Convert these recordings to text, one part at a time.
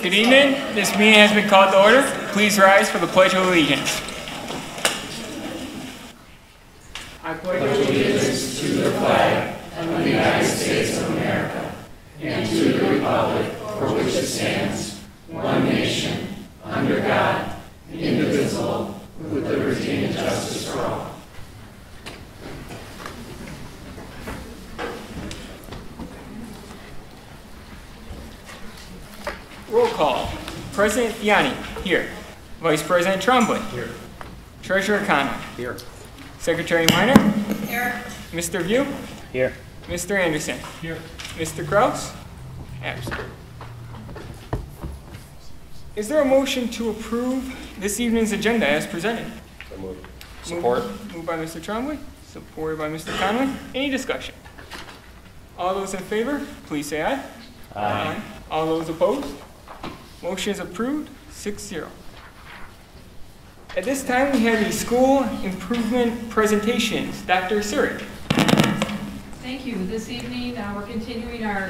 Good evening. This meeting has been called to order. Please rise for the Pledge of Allegiance. I pledge allegiance to the flag of the United States of America and to the republic for which it stands, one nation, under God, indivisible, with liberty and justice for all. Roll call. President Fiani, here. Vice President Tremblay. Here. Treasurer Connor. Here. Secretary Minor. Here. Mr. View. Here. Mr. Anderson. Here. Mr. Kraus. Absent. Is there a motion to approve this evening's agenda as presented? So moved. Support. Moved by Mr. Tremblay, supported by Mr. Conway. Any discussion? All those in favor, please say aye. Aye. All those opposed? Motion is approved, 6-0. At this time, we have the school improvement presentations. Dr. Surik. Thank you. This evening, we're continuing our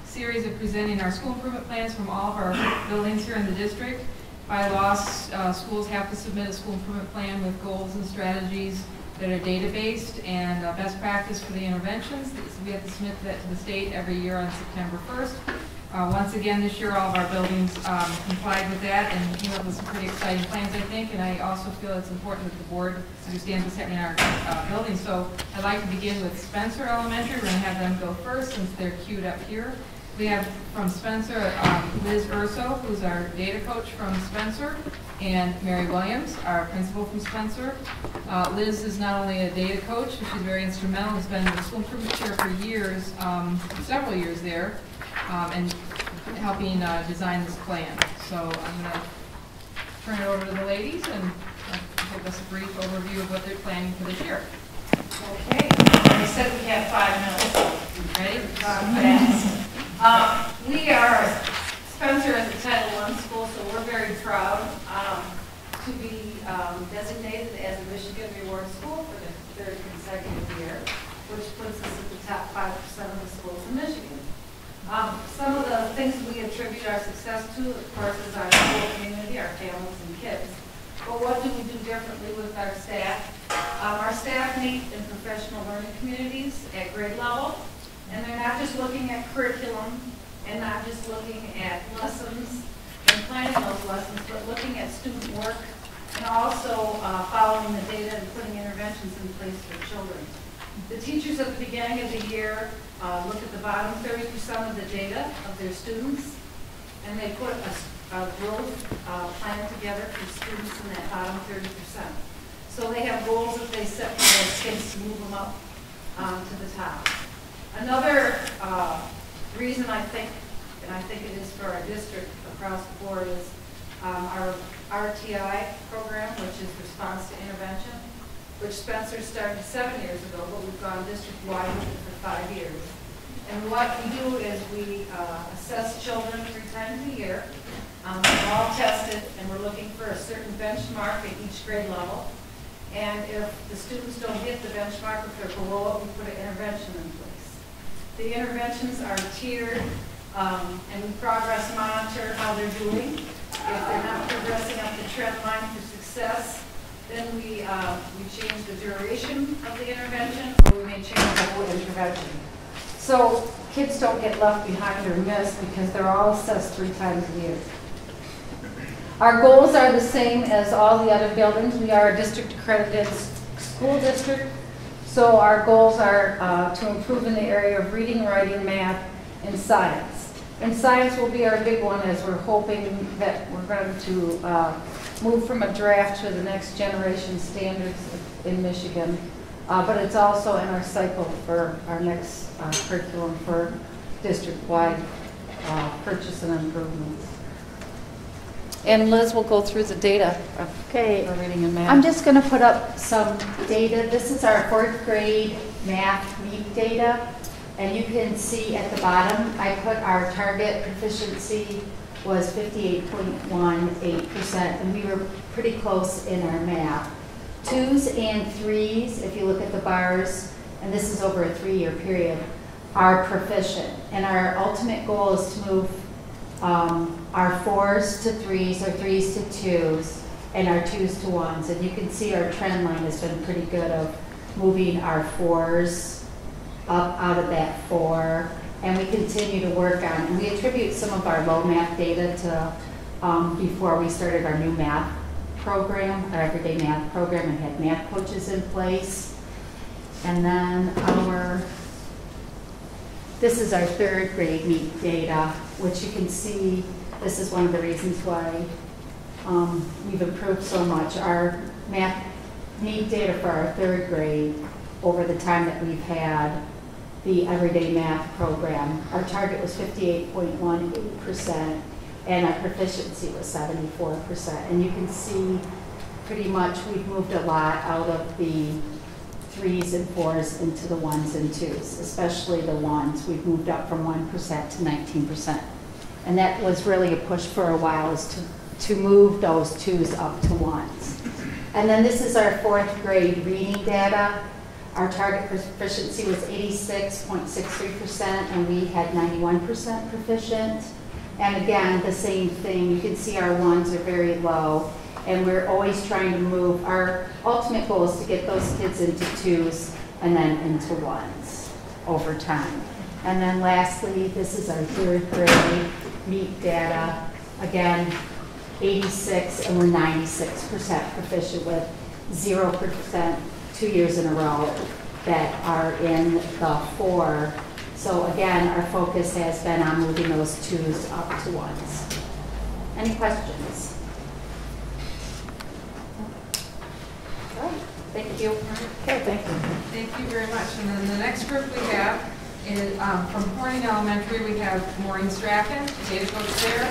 series of presenting our school improvement plans from all of our buildings here in the district. By law, schools have to submit a school improvement plan with goals and strategies that are data-based and best practice for the interventions. We have to submit that to the state every year on September 1st. Once again, this year, all of our buildings complied with that and came up with some pretty exciting plans, I think. And I also feel it's important that the board understands what's happening in our buildings. So I'd like to begin with Spencer Elementary. We're going to have them go first since they're queued up here. We have from Spencer, Liz Urso, who's our data coach from Spencer, and Mary Williams, our principal from Spencer. Liz is not only a data coach, but she's very instrumental. Has been the school improvement chair for years, several years there, and helping design this plan. So I'm going to turn it over to the ladies and give us a brief overview of what they're planning for this year. Okay, I said we have 5 minutes. Ready? Fast. We are, Spencer is a Title I school, so we're very proud to be designated as a Michigan Reward School for the 3rd consecutive year, which puts us at the top 5% of the schools in Michigan. Some of the things we attribute our success to, of course, is our school community, our families and kids. But what do we do differently with our staff? Our staff meet in professional learning communities at grade level, and they're not just looking at curriculum and not just looking at lessons and planning those lessons, but looking at student work and also following the data and putting interventions in place for children. The teachers at the beginning of the year look at the bottom 30% of the data of their students, and they put a growth plan together for students in that bottom 30%. So they have goals that they set for those kids to move them up to the top. Another reason I think, and I think it is for our district across the board, is our RTI program, which is Response to Intervention, which Spencer started 7 years ago, but we've gone district-wide with it for 5 years. And what we do is we assess children 3 times a year. They're all tested, and we're looking for a certain benchmark at each grade level. And if the students don't hit the benchmark, if they're below it, we put an intervention in place. The interventions are tiered, and we progress monitor how they're doing. If they're not progressing up the trend line for success, then we change the duration of the intervention, or we may change the whole intervention. So kids don't get left behind or missed because they're all assessed 3 times a year. Our goals are the same as all the other buildings. We are a district accredited school district, so our goals are to improve in the area of reading, writing, math, and science. And science will be our big one, as we're hoping that we're going to move from a draft to the next generation standards in Michigan. But it's also in our cycle for our next curriculum for district-wide purchase and improvements. And Liz will go through the data for reading and math. I'm just going to put up some data. This is our 4th grade math week data. And you can see at the bottom, I put our target proficiency was 58.18%, and we were pretty close in our math. 2s and 3s, if you look at the bars, and this is over a 3-year period, are proficient. And our ultimate goal is to move our 4s to 3s, our 3s to 2s, and our 2s to 1s. And you can see our trend line has been pretty good of moving our 4s up out of that 4, and we continue to work on, and we attribute some of our low math data to before we started our new math program, our everyday math program, and had math coaches in place. And then this is our 3rd grade MEET data, which you can see, this is one of the reasons why we've improved so much. Our math MEET data for our 3rd grade over the time that we've had the everyday math program, our target was 58.18%, and our proficiency was 74%. And you can see pretty much we've moved a lot out of the 3s and 4s into the 1s and 2s, especially the 1s. We've moved up from 1% to 19%. And that was really a push for a while, is to move those 2s up to 1s. And then this is our 4th grade reading data. Our target proficiency was 86.63%, and we had 91% proficient. And again, the same thing. You can see our 1s are very low, and we're always trying to move. Our ultimate goal is to get those kids into 2s and then into 1s over time. And then lastly, this is our 3rd grade MEET data. Again, 86, and we're 96% proficient with 0% 2 years in a row that are in the 4. So again, our focus has been on moving those 2s up to 1s. Any questions? All right. Thank you. Okay, thank you. Thank you very much. And then the next group we have is from Corning Elementary. We have Maureen Strachan, data coach there,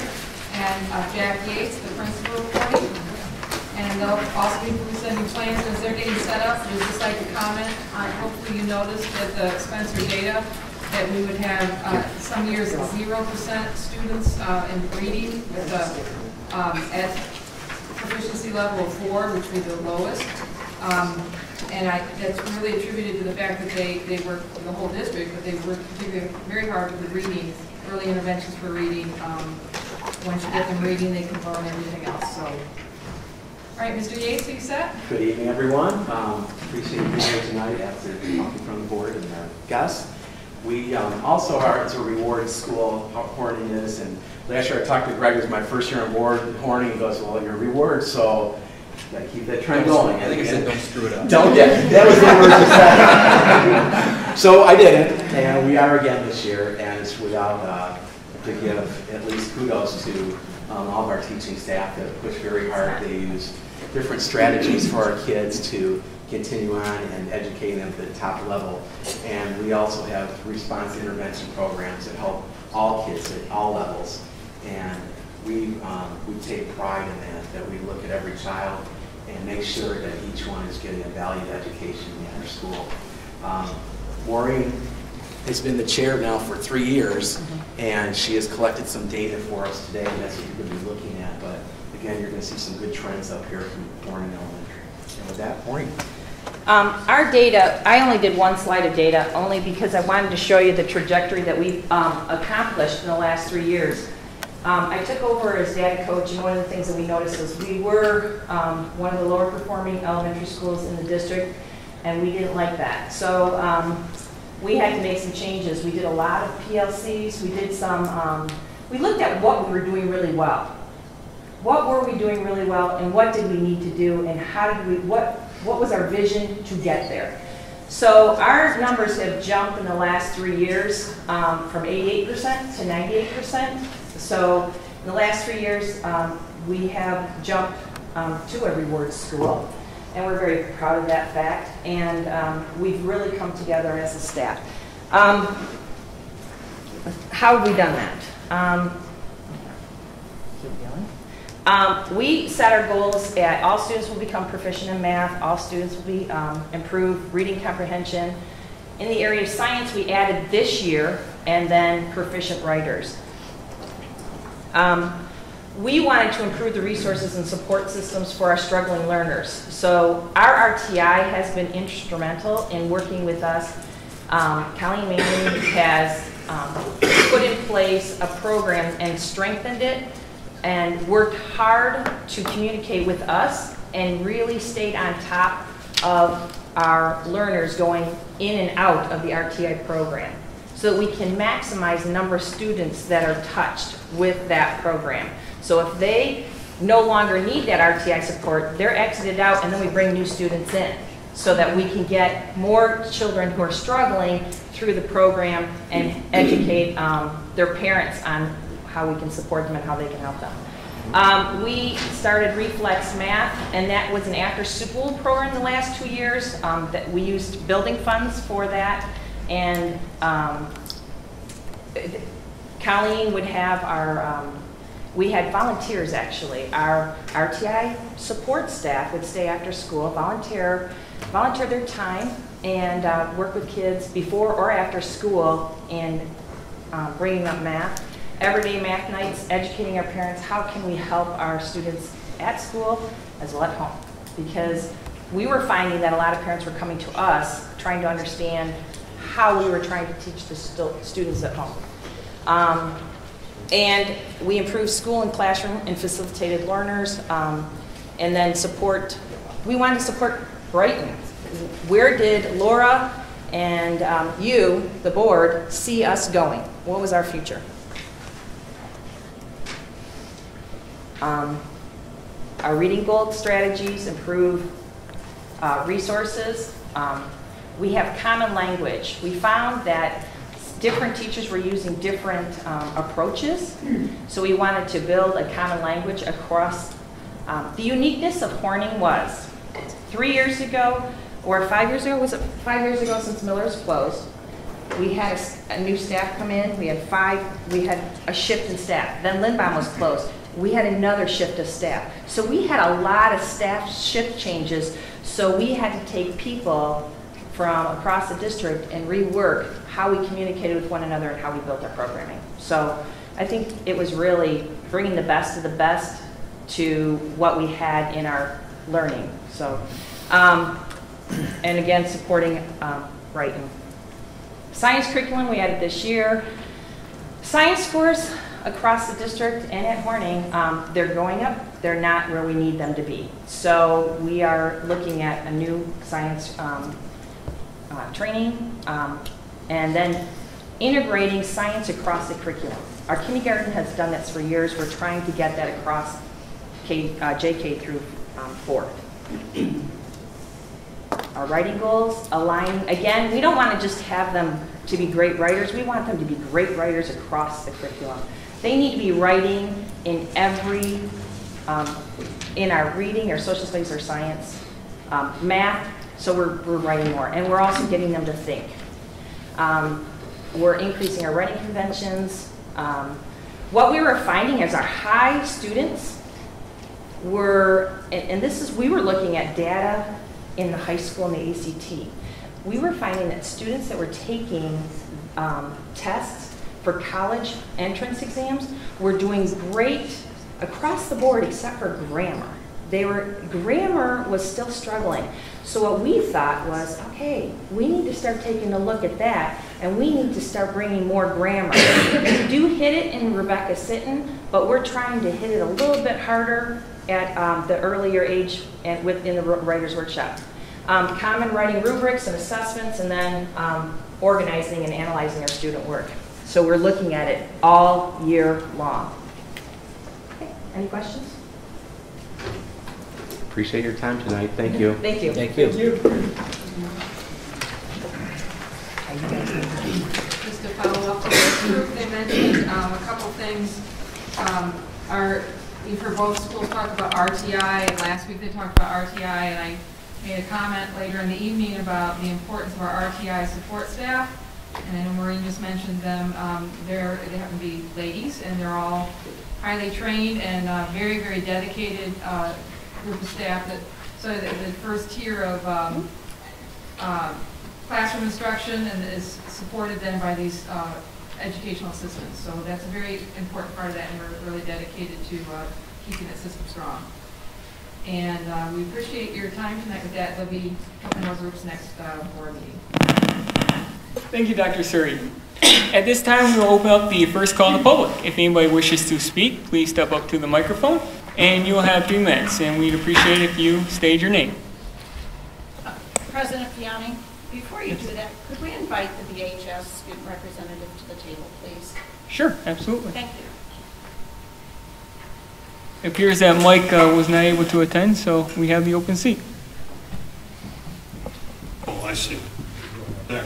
and Jack Yates, the principal of Corning. And they'll also be presenting plans as they're getting set up. We'd just like to comment on, hopefully you noticed that the Spencer data, that we would have some years 0% students in reading with at proficiency level of 4, which would be the lowest. And that's really attributed to the fact that they work for the whole district, but they work particularly very hard with the reading, early interventions for reading. Once you get them reading, they can learn everything else. So. All right, Mr. Yates, are you set? Good evening, everyone. Appreciate you being here tonight after talking from the board and our guests. We also are, it's a reward school, Horning is, and last year I talked to Greg, it was my first year on board, Horning, he goes, well, you're a reward, so you gotta keep that trend going. I think I said don't screw it up. Don't, yeah, that was the word you said. So I didn't, and we are again this year, and it's without, to give at least kudos to all of our teaching staff that push very hard. They use different strategies for our kids to continue on and educate them at the top level. And we also have response intervention programs that help all kids at all levels. And we take pride in that we look at every child and make sure that each one is getting a valued education in our school. Maureen has been the chair now for 3 years, and she has collected some data for us today, and that's what you're going to be looking at. But again, you're going to see some good trends up here from Corning Elementary. And with that, Maureen. Our data, I only did one slide of data only because I wanted to show you the trajectory that we've accomplished in the last 3 years. I took over as data coach, and one of the things that we noticed was we were one of the lower performing elementary schools in the district, and we didn't like that. So we had to make some changes. We did a lot of PLCs. We did some, we looked at what we were doing really well. What were we doing really well, and what did we need to do, and how did we, what was our vision to get there? So our numbers have jumped in the last 3 years from 88% to 98%. So in the last 3 years, we have jumped to a reward school, and we're very proud of that fact. And we've really come together as a staff. How have we done that? We set our goals at all students will become proficient in math, all students will be improve reading comprehension. In the area of science, we added this year, and then proficient writers. We wanted to improve the resources and support systems for our struggling learners. So our RTI has been instrumental in working with us. Colleen Manning has put in place a program and strengthened it and worked hard to communicate with us and really stayed on top of our learners going in and out of the RTI program so that we can maximize the number of students that are touched with that program. So if they no longer need that RTI support, they're exited out and then we bring new students in so that we can get more children who are struggling through the program and educate their parents on how we can support them and how they can help them. We started Reflex Math, and that was an after-school program the last 2 years. That we used building funds for that, and Colleen would have our, we had volunteers actually. Our RTI support staff would stay after school, volunteer their time, and work with kids before or after school in bringing up math. Everyday math nights, educating our parents, how can we help our students at school as well at home? Because we were finding that a lot of parents were coming to us trying to understand how we were trying to teach the students at home. And we improved school and classroom and facilitated learners, and then we wanted to support Brighton. Where did Laura and you, the board, see us going? What was our future? Our reading goal strategies, improve resources. We have common language. We found that different teachers were using different approaches, so we wanted to build a common language across. The uniqueness of Horning was 3 years ago, or 5 years ago, was it 5 years ago since Miller's closed? We had a new staff come in. We had a shift in staff. Then Lindbaum was closed. We had another shift of staff. So we had a lot of staff shift changes. So we had to take people from across the district and rework how we communicated with one another and how we built our programming. So I think it was really bringing the best of the best to what we had in our learning. So, and again, supporting Brighton. Science curriculum we added this year. Science scores across the district and at Horning, they're going up. They're not where we need them to be. So we are looking at a new science training, and then integrating science across the curriculum. Our kindergarten has done this for years. We're trying to get that across JK through 4th. Our writing goals align, again, we don't want to just have them to be great writers. We want them to be great writers across the curriculum. They need to be writing in every, in our reading, our social studies, our science, math, so we're writing more. And we're also getting them to think. We're increasing our writing conventions. What we were finding is our high students were, and this is, we were looking at data in the high school and the ACT. We were finding that students that were taking tests for college entrance exams were doing great across the board except for grammar. Grammar was still struggling. So what we thought was, okay, we need to start taking a look at that, and we need to start bringing more grammar. We do hit it in Rebecca Sitton, but we're trying to hit it a little bit harder at the earlier age and within the Writer's Workshop. Common writing rubrics and assessments, and then organizing and analyzing our student work. So we're looking at it all year long. Okay, any questions? Appreciate your time tonight. Thank you. Thank you. Thank you. Thank you. Just to follow up on the group, they mentioned a couple things. We've heard both schools talk about RTI, and last week they talked about RTI, and I made a comment later in the evening about the importance of our RTI support staff. And I know Maureen just mentioned them. They happen to be ladies, and they're all highly trained and very, very dedicated group of staff. So the first tier of classroom instruction and is supported then by these educational assistants. So that's a very important part of that, and we're really dedicated to keeping that system strong. And we appreciate your time tonight with that. There'll be a couple more groups next board meeting. Thank you, Dr. Suri. At this time, we'll open up the first call to the public. If anybody wishes to speak, please step up to the microphone, and you'll have 3 minutes, and we'd appreciate it if you state your name. President Piani, before you do that, could we invite the VHS student representative to the table, please? Sure, absolutely. Thank you. It appears that Mike was not able to attend, so we have the open seat. Oh, I see. There.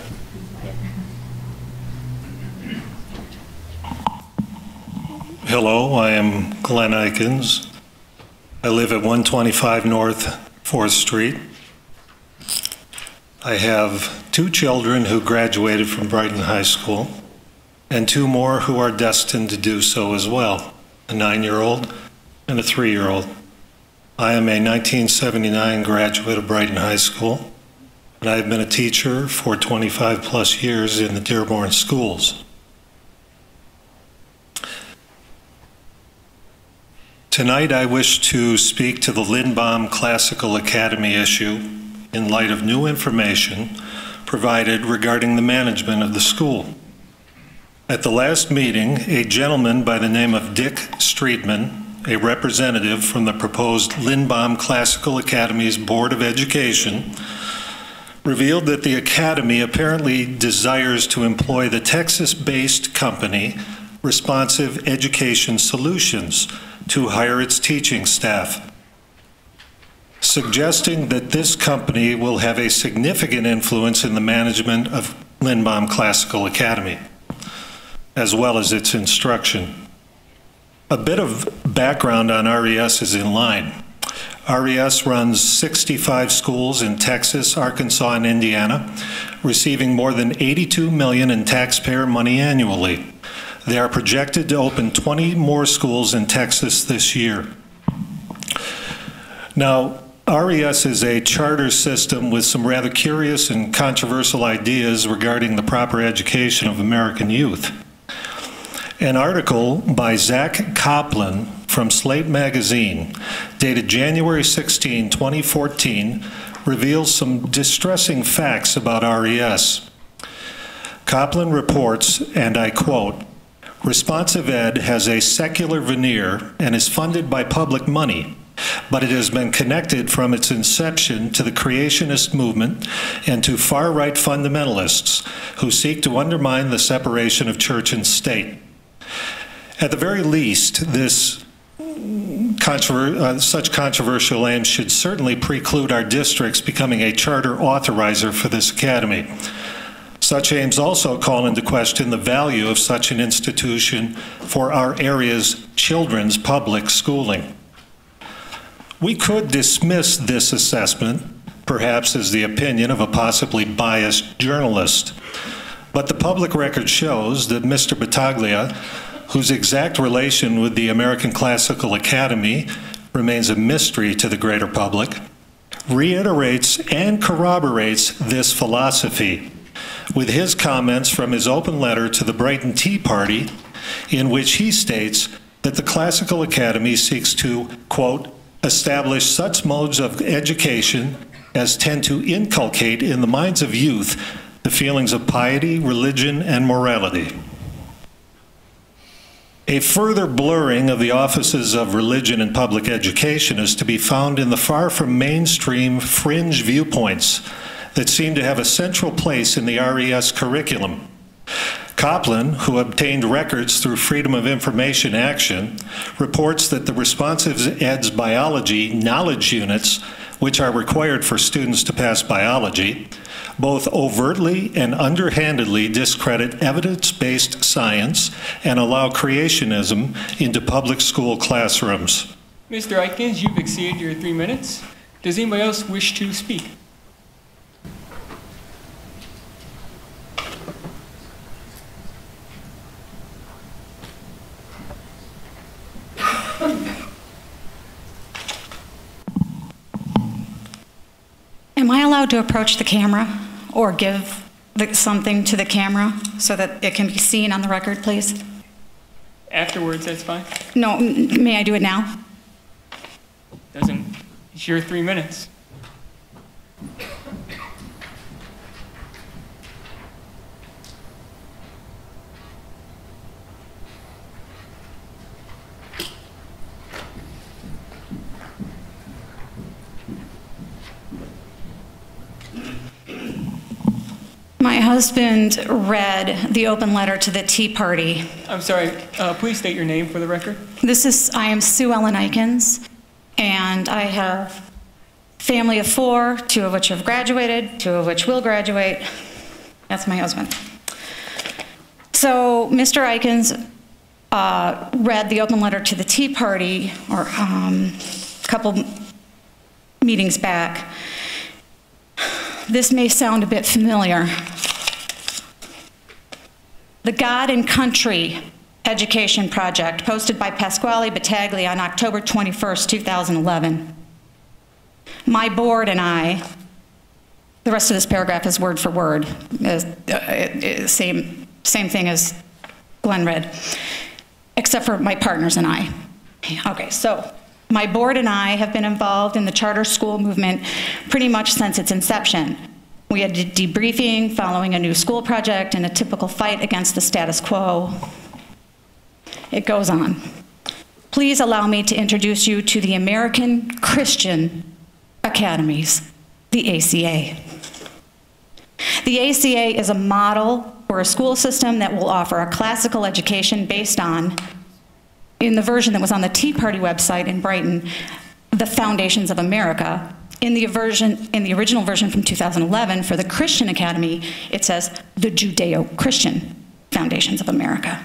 Hello, I am Glenn Eikens. I live at 125 North 4th Street. I have 2 children who graduated from Brighton High School and 2 more who are destined to do so as well, a 9-year-old and a 3-year-old. I am a 1979 graduate of Brighton High School, and I have been a teacher for 25 plus years in the Dearborn schools. Tonight I wish to speak to the Lindbaum Classical Academy issue in light of new information provided regarding the management of the school. At the last meeting, a gentleman by the name of Dick Streetman, a representative from the proposed Lindbaum Classical Academy's Board of Education, revealed that the Academy apparently desires to employ the Texas-based company Responsive Education Solutions to hire its teaching staff, suggesting that this company will have a significant influence in the management of Lindbaum Classical Academy, as well as its instruction. A bit of background on RES is in line. RES runs 65 schools in Texas, Arkansas, and Indiana, receiving more than $82 million in taxpayer money annually. They are projected to open 20 more schools in Texas this year. Now, RES is a charter system with some rather curious and controversial ideas regarding the proper education of American youth. An article by Zach Coplin from Slate magazine, dated January 16, 2014, reveals some distressing facts about RES. Coplin reports, and I quote, "Responsive Ed has a secular veneer and is funded by public money, but it has been connected from its inception to the creationist movement and to far-right fundamentalists who seek to undermine the separation of church and state. At the very least, this such controversial aims should certainly preclude our districts becoming a charter authorizer for this academy. Such aims also call into question the value of such an institution for our area's children's public schooling. We could dismiss this assessment, perhaps as the opinion of a possibly biased journalist, but the public record shows that Mr. Battaglia, whose exact relation with the American Classical Academy remains a mystery to the greater public, reiterates and corroborates this philosophy with his comments from his open letter to the Brighton Tea Party, in which he states that the Classical Academy seeks to, quote, establish such modes of education as tend to inculcate in the minds of youth the feelings of piety, religion, and morality. A further blurring of the offices of religion and public education is to be found in the far from mainstream fringe viewpoints that seem to have a central place in the RES curriculum. Coplin, who obtained records through Freedom of Information Action, reports that the Responsive Ed's biology knowledge units, which are required for students to pass biology, both overtly and underhandedly discredit evidence-based science and allow creationism into public school classrooms. Mr. Eikens, you've exceeded your 3 minutes. Does anybody else wish to speak? Am I allowed to approach the camera or give something to the camera so that it can be seen on the record, please? Afterwards, that's fine. No, may I do it now? It's your 3 minutes. husband read the open letter to the Tea Party. I'm sorry, please state your name for the record. I am Sue Ellen Eikens, and I have family of 4, 2 of which have graduated, 2 of which will graduate. That's my husband. So Mr. Eikens read the open letter to the Tea Party, or a couple meetings back. This may sound a bit familiar. The God and Country Education Project, posted by Pasquale Battaglia on October 21st, 2011. My board and I, the rest of this paragraph is word for word, same thing as Glenn read, except for my partners and I. Okay, so my board and I have been involved in the charter school movement pretty much since its inception. We had debriefing following a new school project and a typical fight against the status quo. It goes on. Please allow me to introduce you to the American Christian Academies, the ACA. The ACA is a model for a school system that will offer a classical education based on, in the version that was on the Tea Party website in Brighton, the Foundations of America. In the original version from 2011 for the Christian Academy, it says the Judeo-Christian Foundations of America.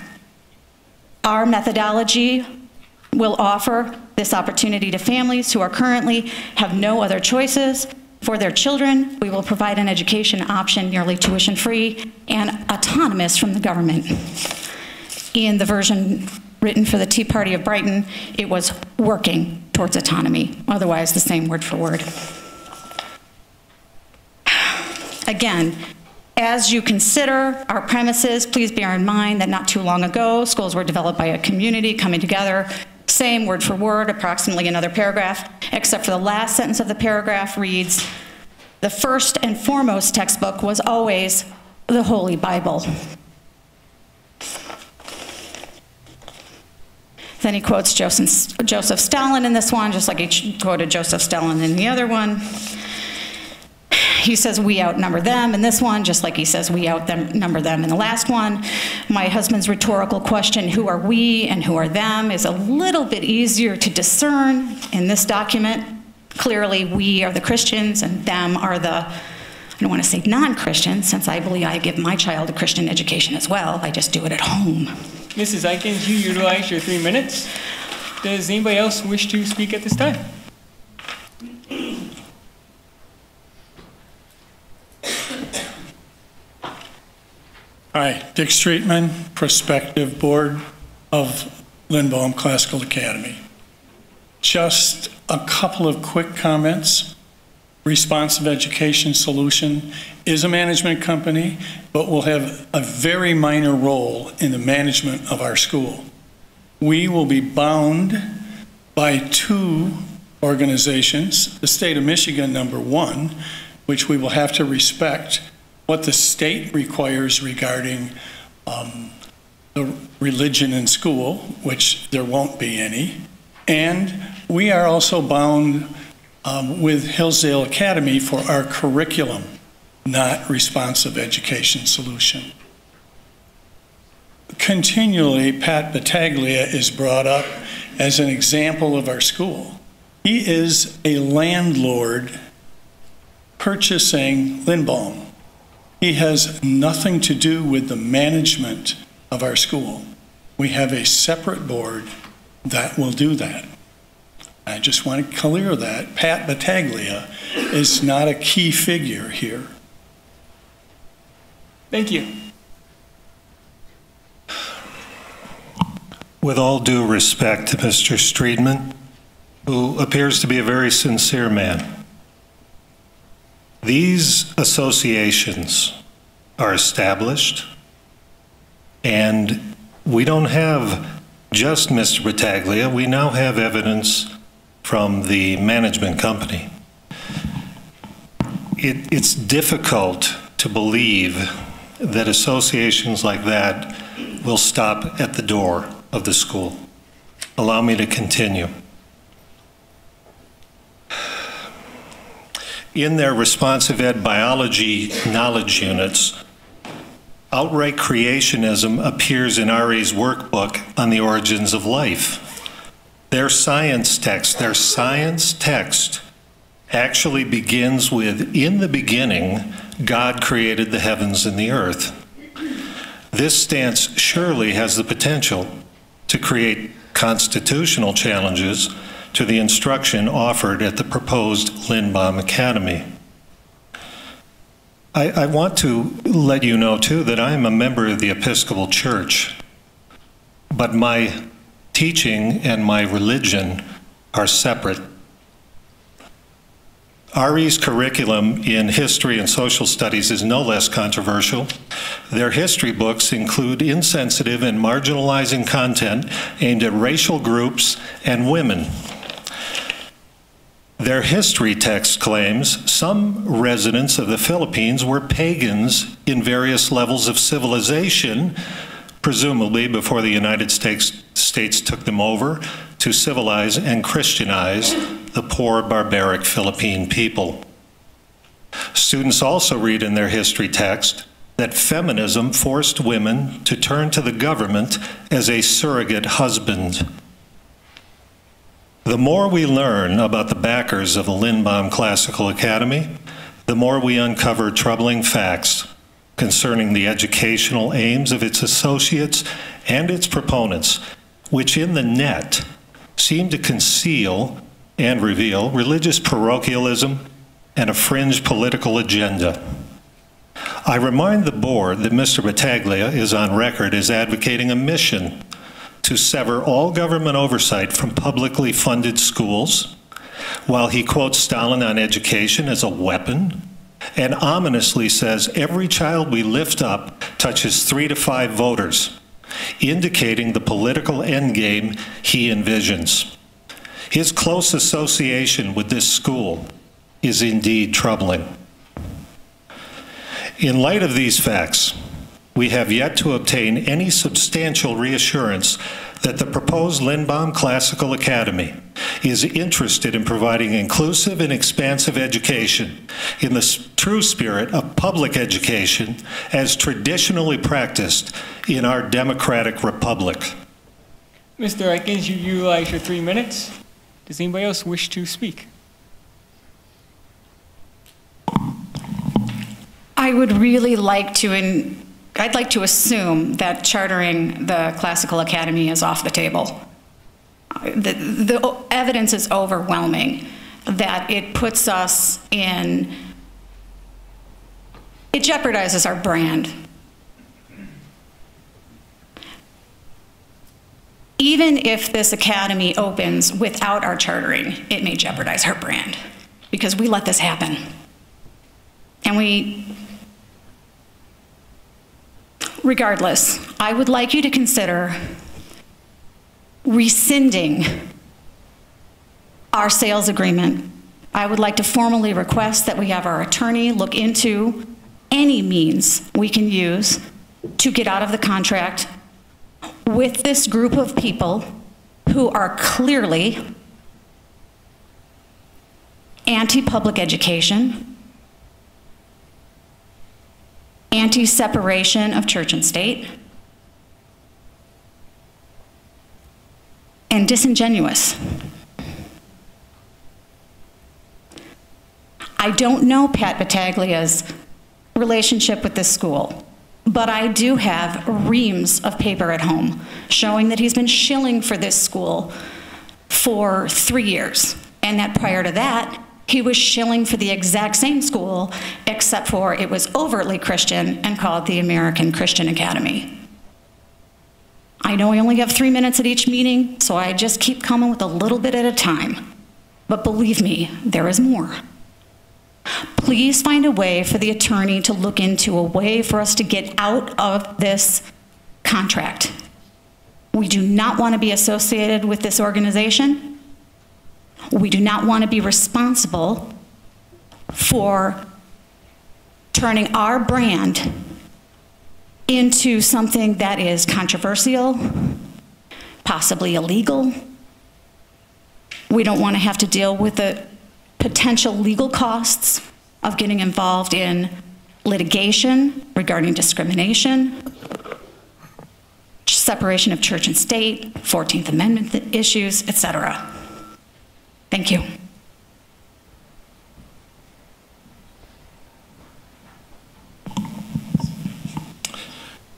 Our methodology will offer this opportunity to families who are currently have no other choices for their children. We will provide an education option nearly tuition-free and autonomous from the government. In the version written for the Tea Party of Brighton, it was working towards autonomy, otherwise the same word for word. Again, as you consider our premises, please bear in mind that not too long ago, schools were developed by a community coming together, same word for word, approximately another paragraph, except for the last sentence of the paragraph reads, the first and foremost textbook was always the Holy Bible. Then he quotes Joseph Stalin in this one, just like he quoted Joseph Stalin in the other one. He says we outnumber them in this one, just like he says we outnumber them in the last one. My husband's rhetorical question, who are we and who are them, is a little bit easier to discern in this document. Clearly, we are the Christians and them are the, I don't want to say non-Christians, since I believe I give my child a Christian education as well. I just do it at home. Mrs. Eikens, you utilized your 3 minutes. Does anybody else wish to speak at this time? Hi, Dick Streetman, prospective board of Lindbaum Classical Academy. Just a couple of quick comments. Responsive Education Solution is a management company, but will have a very minor role in the management of our school. We will be bound by 2 organizations, the state of Michigan, number 1, which we will have to respect what the state requires regarding the religion in school, which there won't be any. And we are also bound with Hillsdale Academy for our curriculum, not Responsive Education Solution. Continually, Pat Battaglia is brought up as an example of our school. He is a landlord purchasing Lindbaum. He has nothing to do with the management of our school. We have a separate board that will do that. I just want to clear that. Pat Battaglia is not a key figure here. Thank you. With all due respect to Mr. Streetman, who appears to be a very sincere man, these associations are established, and we don't have just Mr. Battaglia. We now have evidence from the management company. It's difficult to believe that associations like that will stop at the door of the school. Allow me to continue. In their responsive ed biology knowledge units, Outright creationism appears in RE's workbook on the origins of life. Their science text actually begins with, "In the beginning, God created the heavens and the earth." This stance surely has the potential to create constitutional challenges to the instruction offered at the proposed Lindbaum Academy. I want to let you know, too, that I am a member of the Episcopal Church, but my teaching and my religion are separate. RE's curriculum in history and social studies is no less controversial. Their history books include insensitive and marginalizing content aimed at racial groups and women. Their history text claims some residents of the Philippines were pagans in various levels of civilization, presumably before the United States took them over to civilize and Christianize the poor, barbaric Philippine people. Students also read in their history text that feminism forced women to turn to the government as a surrogate husband. The more we learn about the backers of the Lindbaum Classical Academy, the more we uncover troubling facts concerning the educational aims of its associates and its proponents, which in the net seem to conceal and reveal religious parochialism and a fringe political agenda. I remind the board that Mr. Battaglia is on record as advocating a mission to sever all government oversight from publicly funded schools, while he quotes Stalin on education as a weapon, and ominously says every child we lift up touches 3 to 5 voters, indicating the political endgame he envisions. His close association with this school is indeed troubling. In light of these facts, we have yet to obtain any substantial reassurance that the proposed Lindbaum Classical Academy is interested in providing inclusive and expansive education in the true spirit of public education as traditionally practiced in our democratic republic. Mr. Atkins, you utilize your 3 minutes. Does anybody else wish to speak? I would really like to, I'd like to assume that chartering the Classical Academy is off the table. The evidence is overwhelming that it puts us in, it jeopardizes our brand. Even if this academy opens without our chartering, it may jeopardize our brand because we let this happen. And regardless, I would like you to consider rescinding our sales agreement. I would like to formally request that we have our attorney look into any means we can use to get out of the contract with this group of people who are clearly anti-public education, anti-separation of church and state, and disingenuous. I don't know Pat Battaglia's relationship with this school, but I do have reams of paper at home showing that he's been shilling for this school for 3 years, and that prior to that, he was shilling for the exact same school, except for it was overtly Christian and called the American Christian Academy. I know I only have 3 minutes at each meeting, so I just keep coming with a little bit at a time. But believe me, there is more. Please find a way for the attorney to look into a way for us to get out of this contract. We do not want to be associated with this organization. We do not want to be responsible for turning our brand into something that is controversial, possibly illegal. We don't want to have to deal with the potential legal costs of getting involved in litigation regarding discrimination, separation of church and state, 14th Amendment issues, etc. Thank you.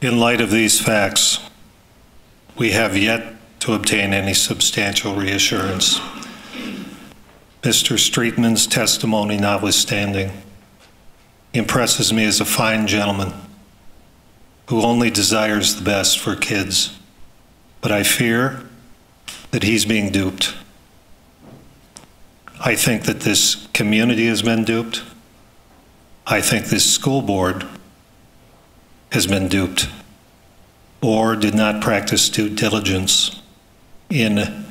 In light of these facts, we have yet to obtain any substantial reassurance. Mr. Streetman's testimony notwithstanding, he impresses me as a fine gentleman who only desires the best for kids, but I fear that he's being duped. I think that this community has been duped. I think this school board has been duped or did not practice due diligence in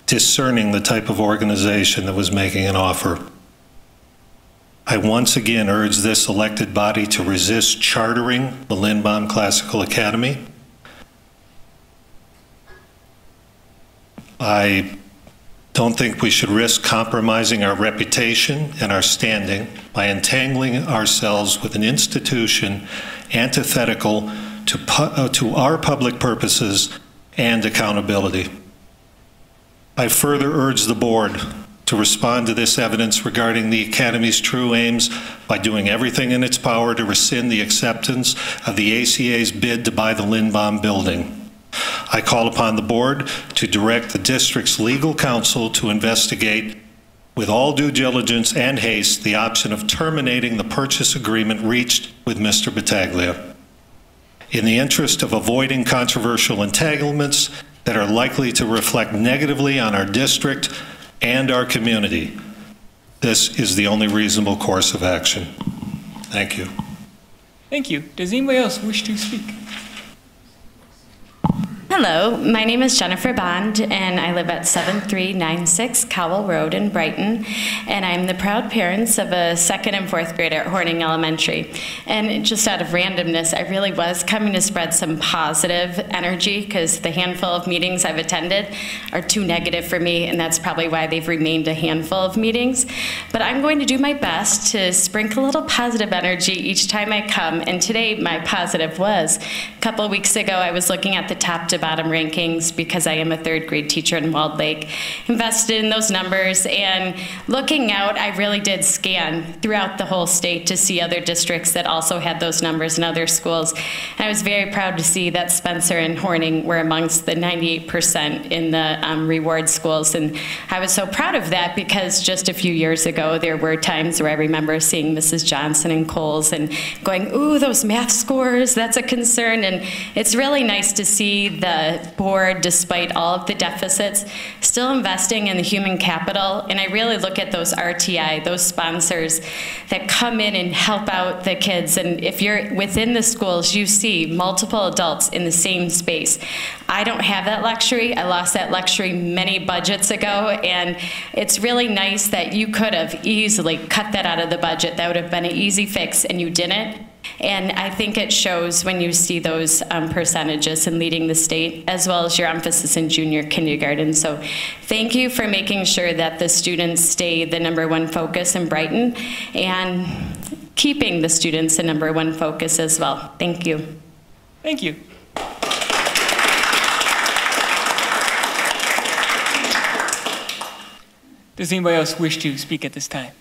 discerning the type of organization that was making an offer. I once again urge this elected body to resist chartering the Lindbaum Classical Academy. I don't think we should risk compromising our reputation and our standing by entangling ourselves with an institution antithetical to our public purposes and accountability. I further urge the board to respond to this evidence regarding the Academy's true aims by doing everything in its power to rescind the acceptance of the ACA's bid to buy the Lindbaum building. I call upon the board to direct the district's legal counsel to investigate with all due diligence and haste the option of terminating the purchase agreement reached with Mr. Battaglia. In the interest of avoiding controversial entanglements that are likely to reflect negatively on our district and our community, this is the only reasonable course of action. Thank you. Thank you. Does anybody else wish to speak? Hello, my name is Jennifer Bond, and I live at 7396 Cowell Road in Brighton, and I'm the proud parents of a 2nd and 4th grader at Horning Elementary. And just out of randomness, I really was coming to spread some positive energy, because the handful of meetings I've attended are too negative for me, and that's probably why they've remained a handful of meetings. But I'm going to do my best to sprinkle a little positive energy each time I come, and today my positive was, a couple of weeks ago I was looking at the top to bottom rankings because I am a 3rd grade teacher in Walled Lake, invested in those numbers, and looking out, I really did scan throughout the whole state to see other districts that also had those numbers in other schools. And I was very proud to see that Spencer and Horning were amongst the 98% in the reward schools, and I was so proud of that because just a few years ago there were times where I remember seeing Mrs. Johnson and Coles and going, ooh, those math scores, that's a concern. And it's really nice to see the board, despite all of the deficits, still investing in the human capital. And I really look at those RTI, those sponsors that come in and help out the kids. And if you're within the schools, you see multiple adults in the same space. I don't have that luxury. I lost that luxury many budgets ago, and it's really nice that you could have easily cut that out of the budget. That would have been an easy fix, and you didn't. And I think it shows when you see those percentages in leading the state, as well as your emphasis in junior kindergarten. So thank you for making sure that the students stay the #1 focus in Brighton, and keeping the students the #1 focus as well. Thank you. Thank you. Does anybody else wish to speak at this time?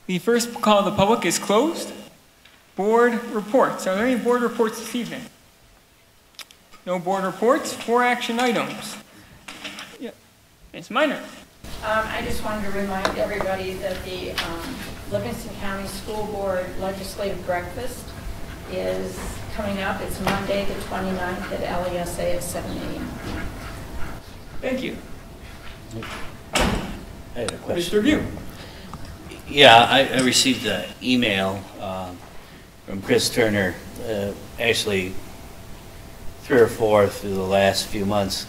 The first call of the public is closed. Board reports. Are there any board reports this evening? No board reports. 4 action items. Yeah. Ms. Minor. I just wanted to remind everybody that the Livingston County School Board Legislative Breakfast is coming up. It's Monday the 29th at LESA at 7 a.m. Thank you. I had a question. Mr. View. Yeah, I received an email from Chris Turner, actually 3 or 4 through the last few months,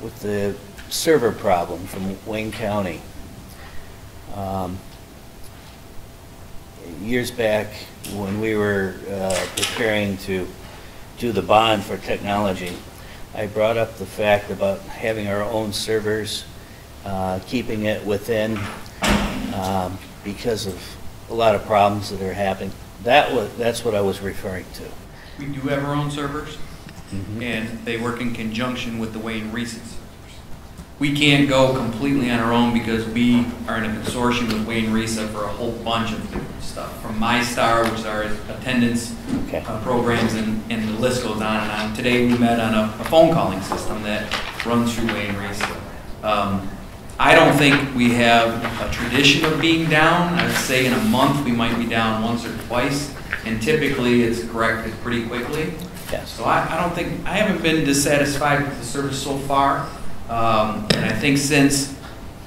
with the server problem from Wayne County. Years back, when we were preparing to do the bond for technology, I brought up the fact about having our own servers, keeping it within, because of a lot of problems that are That's what I was referring to. We do have our own servers, and they work in conjunction with the Wayne Reese servers. We can't go completely on our own because we are in a consortium with Wayne Reese for a whole bunch of different stuff, from MyStar, which is our attendance programs, and the list goes on and on. Today we met on a phone calling system that runs through Wayne Reese. I don't think we have a tradition of being down. I would say in a month we might be down once or twice, and typically it's corrected pretty quickly. Yes. So I haven't been dissatisfied with the service so far. And I think since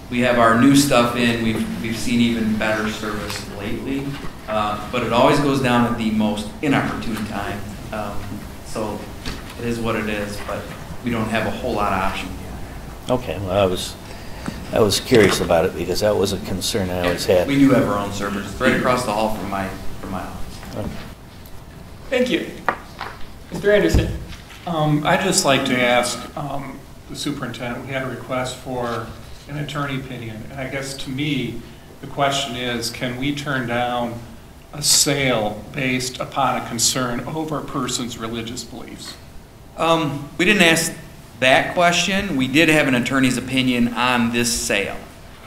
we have our new stuff in, we've seen even better service lately. But it always goes down at the most inopportune time. So it is what it is, but we don't have a whole lot of options yet. Okay, well, I was curious about it because that was a concern I always had. We do have our own servers. It's right across the hall from my office. Okay. Thank you. Mr. Anderson. I'd just like to ask the superintendent, we had a request for an attorney opinion, and I guess to me, the question is, can we turn down a sale based upon a concern over a person's religious beliefs? We didn't ask that question. We did have an attorney's opinion on this sale.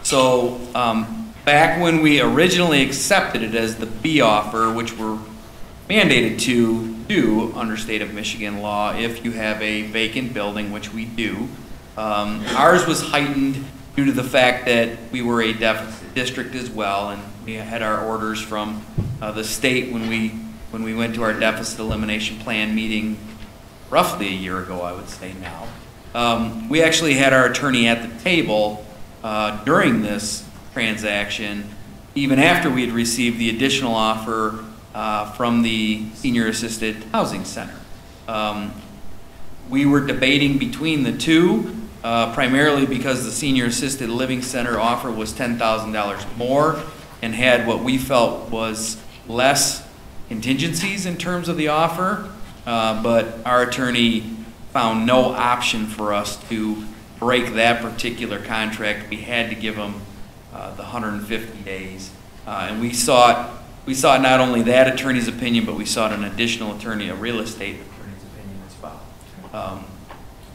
So back when we originally accepted it as the B offer, which we're mandated to do under state of Michigan law if you have a vacant building, which we do. Ours was heightened due to the fact that we were a deficit district as well, and we had our orders from the state when we went to our deficit elimination plan meeting roughly a year ago, I would say now. We actually had our attorney at the table during this transaction, even after we had received the additional offer from the Senior Assisted Housing Center. We were debating between the two, primarily because the Senior Assisted Living Center offer was $10,000 more and had what we felt was less contingencies in terms of the offer, but our attorney found no option for us to break that particular contract. We had to give them the 150 days, and we sought not only that attorney's opinion, but we sought an additional attorney, a real estate attorney's opinion as well.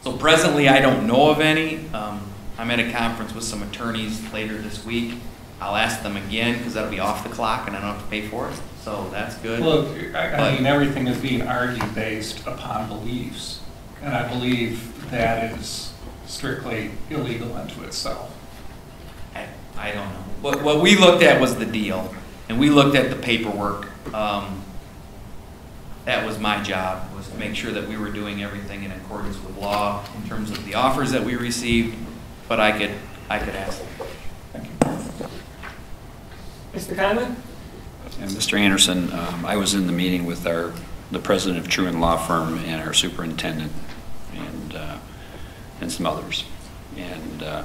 So presently, I don't know of any. I'm at a conference with some attorneys later this week. I'll ask them again because that'll be off the clock and I don't have to pay for it. So that's good. Look, I mean, everything is being argued based upon beliefs, and I believe that is strictly illegal unto itself. I don't know. What we looked at was the deal. And we looked at the paperwork. That was my job, was to make sure that we were doing everything in accordance with law in terms of the offers that we received. But I could ask them. Thank you. Mr. Conley? And Mr. Anderson, I was in the meeting with the president of Truman Law Firm and our superintendent and some others. And the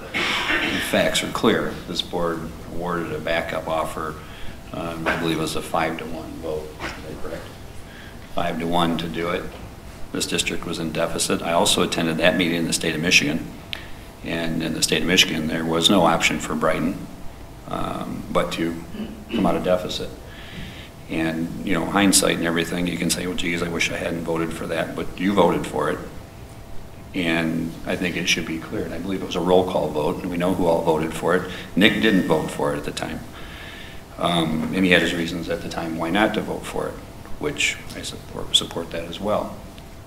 facts are clear. This board awarded a backup offer. I believe it was a 5-1 vote. Is that correct? 5-1 to do it. This district was in deficit. I also attended that meeting in the state of Michigan. And in the state of Michigan, there was no option for Brighton but to come out of deficit. And, you know, hindsight and everything, you can say, well, geez, I wish I hadn't voted for that, but you voted for it. And I think it should be clear. And I believe it was a roll call vote, and we know who all voted for it. Nick didn't vote for it at the time. And he had his reasons at the time why not to vote for it, which I support that as well.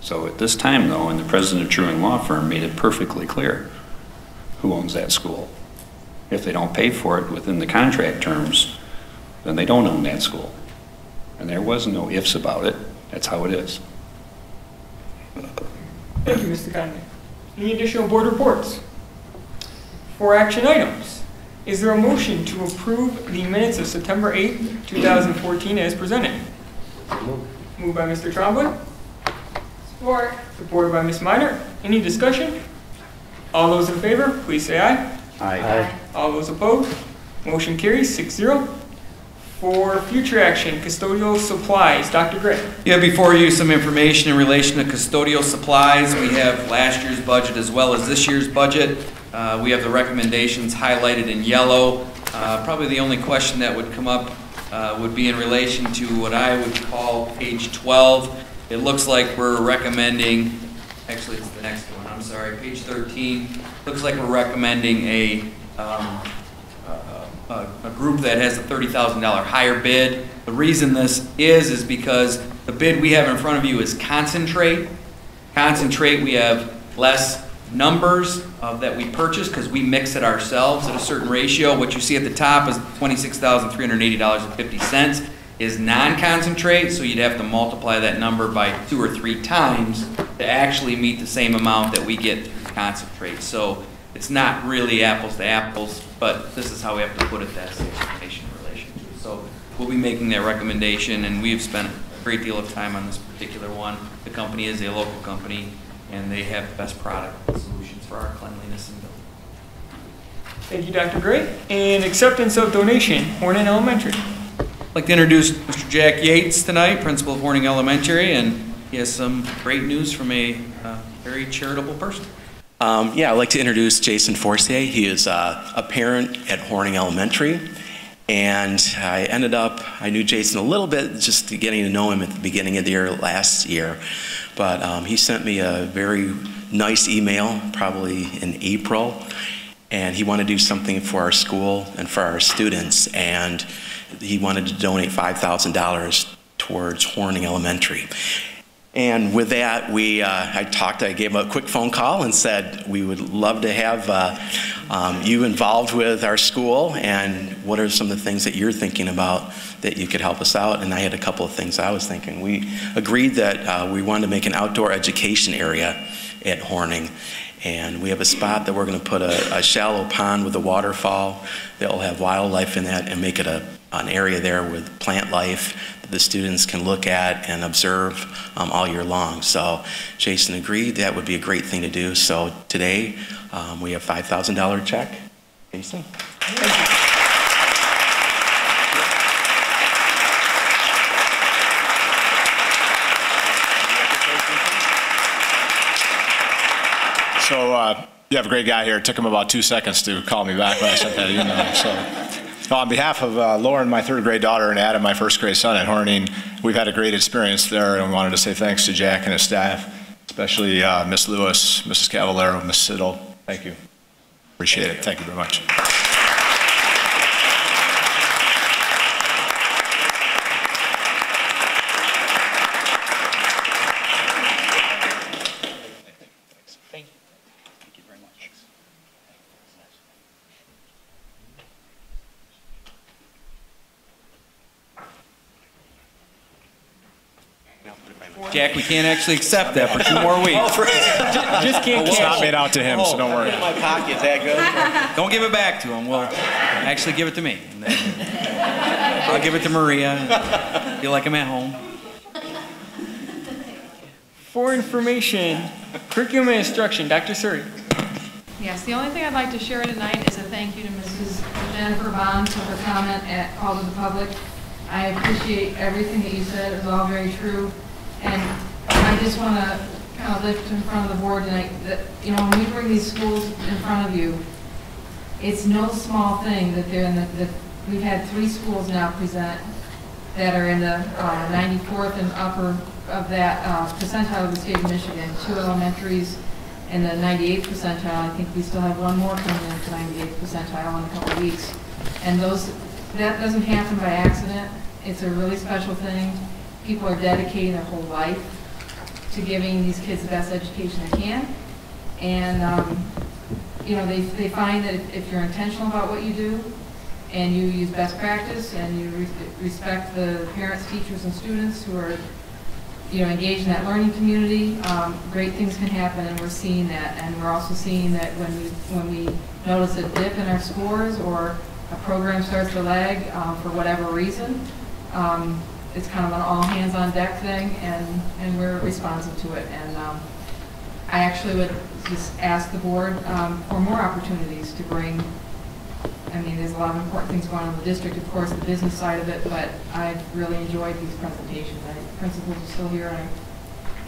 So at this time, though, and the president of Truman Law Firm made it perfectly clear who owns that school. If they don't pay for it within the contract terms, then they don't own that school. And there was no ifs about it. That's how it is. Thank you, Mr. Conley. Any additional board reports? For action items, is there a motion to approve the minutes of September 8th, 2014 as presented? Moved by Mr. Trombley. Support. Supported by Ms. Minor. Any discussion? All those in favor, please say aye. Aye. All those opposed? Motion carries 6-0. For future action, custodial supplies, Dr. Gray. Yeah, before you, some information in relation to custodial supplies. We have last year's budget as well as this year's budget. We have the recommendations highlighted in yellow. Probably the only question that would come up would be in relation to what I would call page 12. It looks like we're recommending, actually it's the next one, I'm sorry, page 13. Looks like we're recommending a group that has a $30,000 higher bid. The reason this is because the bid we have in front of you is concentrate. Concentrate, we have less numbers that we purchase because we mix it ourselves at a certain ratio. What you see at the top is $26,380.50 is non-concentrate, so you'd have to multiply that number by 2 or 3 times to actually meet the same amount that we get from concentrate. So it's not really apples to apples, but this is how we have to put it, that's the explanation in relation to it. So we'll be making that recommendation, and we've spent a great deal of time on this particular one. The company is a local company, and they have the best product solutions for our cleanliness and building. Thank you, Dr. Gray. And acceptance of donation, Horning Elementary. I'd like to introduce Mr. Jack Yates tonight, principal of Horning Elementary, and he has some great news from a very charitable person. Yeah, I'd like to introduce Jason Forcier. He is a parent at Horning Elementary, and I knew Jason a little bit just getting to know him at the beginning of the year last year, but he sent me a very nice email probably in April, and he wanted to do something for our school and for our students, and he wanted to donate $5,000 towards Horning Elementary. And with that, I gave him a quick phone call and said, we would love to have you involved with our school, and what are some of the things that you're thinking about that you could help us out? And I had a couple of things I was thinking. We agreed that we wanted to make an outdoor education area at Horning. And we have a spot that we're going to put a shallow pond with a waterfall that will have wildlife in that and make it an area there with plant life that the students can look at and observe all year long. So Jason agreed that would be a great thing to do. So today we have $5,000 check. Jason? Thank you. So you have a great guy here. It took him about 2 seconds to call me back when I sent that email. So on behalf of Lauren, my 3rd grade daughter, and Adam, my 1st grade son at Horning, we've had a great experience there, and we wanted to say thanks to Jack and his staff, especially Miss Lewis, Mrs. Cavallero, Miss Siddle. Thank you. Appreciate it. Thank you very much. Jack, we can't actually accept that for 2 more weeks. Just can't It's not made out to him, so don't worry. In my pocket, is that good? Don't give it back to him. We'll actually give it to me. I'll give it to Maria. Feel like I'm at home. For information, curriculum and instruction, Dr. Suri. Yes, the only thing I'd like to share tonight is a thank you to Mrs. Jennifer Bond for her comment at Call to the Public. I appreciate everything that you said. It was all very true. And I just want to kind of lift in front of the board tonight that, you know, when we bring these schools in front of you, it's no small thing that they're in we've had 3 schools now present that are in the 94th and upper of that percentile of the state of Michigan, 2 elementaries in the 98th percentile. I think we still have 1 more coming into 98th percentile in a couple of weeks. And that doesn't happen by accident. It's a really special thing. People are dedicating their whole life to giving these kids the best education they can. And, you know, they find that if you're intentional about what you do and you use best practice and you respect the parents, teachers, and students who are, you know, engaged in that learning community, great things can happen, and we're seeing that. And we're also seeing that when we notice a dip in our scores or a program starts to lag for whatever reason, it's kind of an all-hands-on-deck thing, and we're responsive to it. And I actually would just ask the board for more opportunities to bring, I mean, there's a lot of important things going on in the district, of course, the business side of it, but I've really enjoyed these presentations. Principals are still here, and I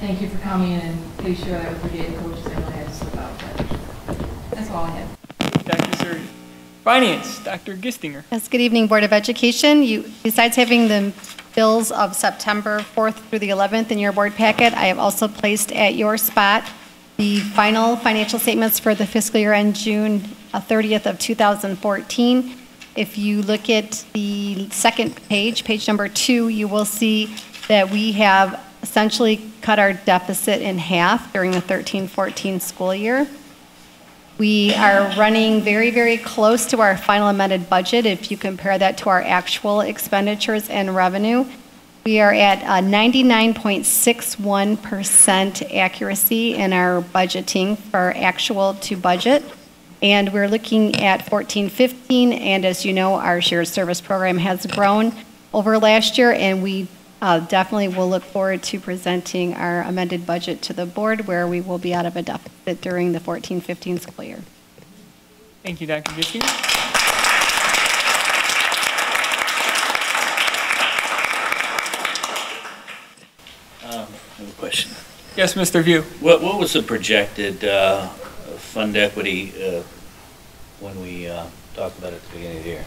thank you for coming in, and please share that with your data coaches. I know I had to slip out, but that's all I had. Dr. Suri. Finance, Dr. Gistinger. Yes, good evening, Board of Education. Besides having the bills of September 4th through the 11th in your board packet, I have also placed at your spot the final financial statements for the fiscal year end June 30th of 2014. If you look at the second page, page number 2, you will see that we have essentially cut our deficit in half during the 13-14 school year. We are running very, very close to our final amended budget if you compare that to our actual expenditures and revenue. We are at 99.61% accuracy in our budgeting for actual to budget. And we're looking at 14-15, and as you know, our shared service program has grown over last year, and we definitely will look forward to presenting our amended budget to the board where we will be out of a deficit during the 14-15 school year. Thank you, Dr. Gistinger. I have a question. Yes, Mr. View. What was the projected fund equity when we talked about it at the beginning of the year?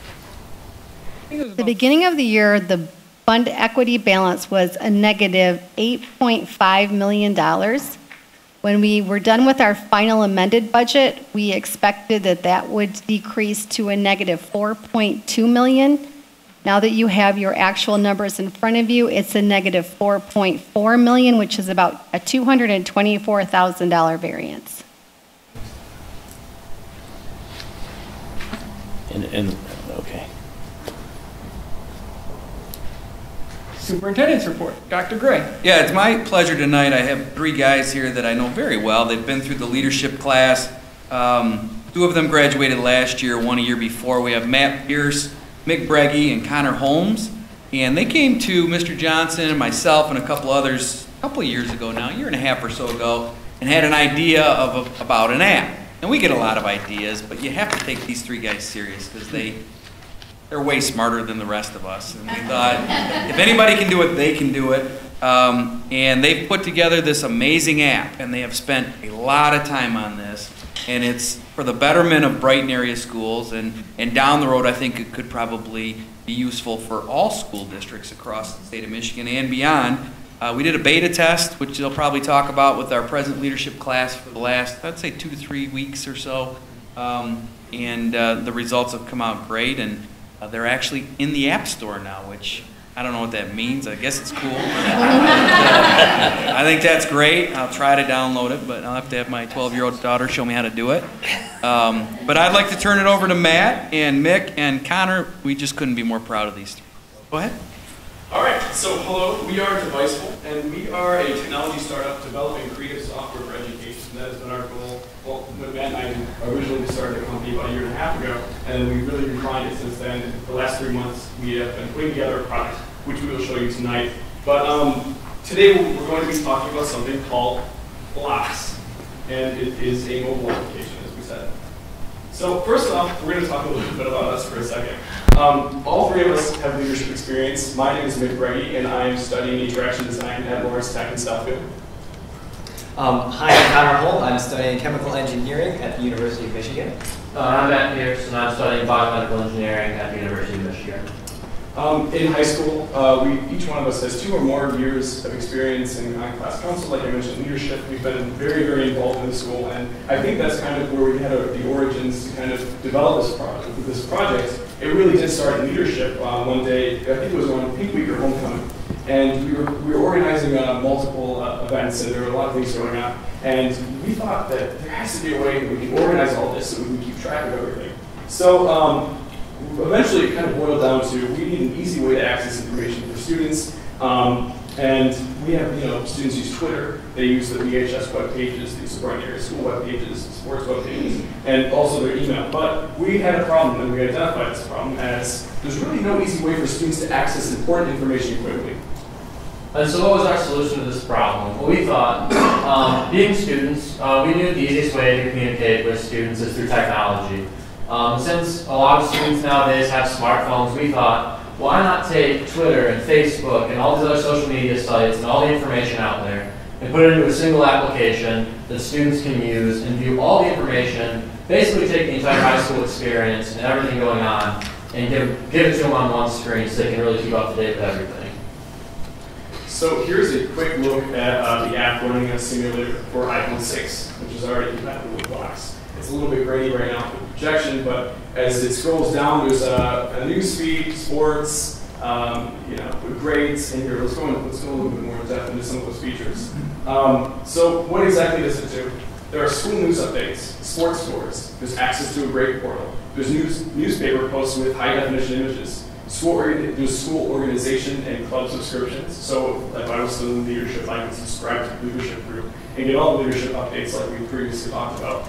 At the beginning of the year, the fund equity balance was a negative $8.5 million. When we were done with our final amended budget, we expected that that would decrease to a negative $4.2 million. Now that you have your actual numbers in front of you, it's a negative $4.4 million, which is about a $224,000 variance. And okay. Superintendent's report, Dr. Gray. Yeah, it's my pleasure tonight. I have 3 guys here that I know very well. They've been through the leadership class. 2 of them graduated last year, 1 a year before. We have Matt Pierce, Mick Breggy, and Connor Holmes. And they came to Mr. Johnson and myself and a couple others a couple of years ago now, a year and a half or so ago, and had an idea about an app. And we get a lot of ideas, but you have to take these 3 guys serious because they're way smarter than the rest of us. And we thought, if anybody can do it, they can do it. And they've put together this amazing app, and they have spent a lot of time on this. And it's for the betterment of Brighton area schools. And down the road, I think it could probably be useful for all school districts across the state of Michigan and beyond. We did a beta test, which they'll probably talk about with our present leadership class for the last, I'd say, 2 to 3 weeks or so. And the results have come out great. And they're actually in the App Store now, which I don't know what that means. I guess it's cool. I think that's great. I'll try to download it, but I'll have to have my 12-year-old daughter show me how to do it. But I'd like to turn it over to Matt and Mick and Connor. We just couldn't be more proud of these 3. Go ahead. All right, so hello, we are Deviceful, and we are a technology startup developing creative software for education. That has been our goal. Well, when Matt and I originally started the company about a year and a half ago, and we've really refined it since then. The last 3 months, we have been putting together a product, which we will show you tonight. But today we're going to be talking about something called Blocks, and it is a mobile application, as we said. So first off, we're going to talk a little bit about us for a second. All 3 of us have leadership experience. My name is Mick Breggy, and I'm studying interaction design at Lawrence Tech in Southfield. Hi, I'm Connor Holt. I'm studying chemical engineering at the University of Michigan. I'm Matt Pierce, and I'm studying biomedical engineering at the University of Michigan. In high school, each one of us has 2 or more years of experience in class council. Like I mentioned, leadership. We've been very, very involved in the school, and I think that's kind of where we had the origins to kind of develop this project. It really did start in leadership one day. I think it was on Pink Week or Homecoming, and we were organizing multiple events, and there were a lot of things going on. And we thought that there has to be a way that we can organize all this so we can keep track of everything. So eventually it kind of boiled down to we need an easy way to access information for students. And we have, students use Twitter, they use the VHS web pages, the Brighton area school web pages, sports web pages, and also their email. But we had a problem, and we identified this problem as there's really no easy way for students to access important information quickly. And so what was our solution to this problem? Well, we thought, being students, we knew the easiest way to communicate with students is through technology. Since a lot of students nowadays have smartphones, we thought, why not take Twitter and Facebook and all these other social media sites and all the information out there and put it into a single application that students can use and view all the information basically take the entire high school experience and everything going on and give it to them on one screen so they can really keep up to date with everything. So here's a quick look at the app running a simulator for iPhone 6, which is already compatible with blocks. It's a little bit grainy right now for the projection, but as it scrolls down, there's a news feed, sports, with grades in here. Let's go a little bit more in depth into some of those features. So what exactly does it do? There are school news updates, sports scores. There's access to a grade portal. There's newspaper posts with high-definition images. There's school organization and club subscriptions. So if I was still in leadership, I can subscribe to the leadership group and get all the leadership updates like we previously talked about.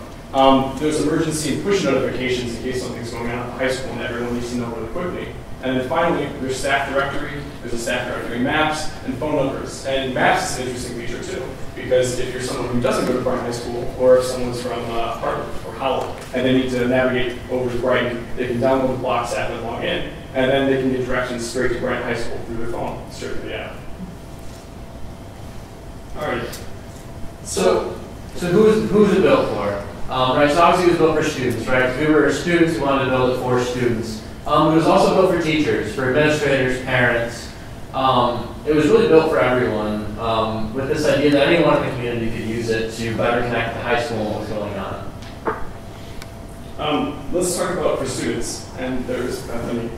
There's emergency and push notifications in case something's going on at the high school and everyone needs to know really quickly. And then finally, there's staff directory, there's a staff directory maps, and phone numbers. And maps is an interesting feature too, because if you're someone who doesn't go to Brighton High School, or if someone's from Hartford or Howell, and they need to navigate over to Brighton, they can download the Blocks app and log in, and then they can get directions straight to Brighton High School through their phone, straight to the app. All right. So who's it built for? Right, so obviously it was built for students, right? We were students who wanted to build it for students. It was also built for teachers, for administrators, parents. It was really built for everyone, with this idea that anyone in the community could use it to better connect the high school and what was going on. Let's talk about for students, and there's Bethany.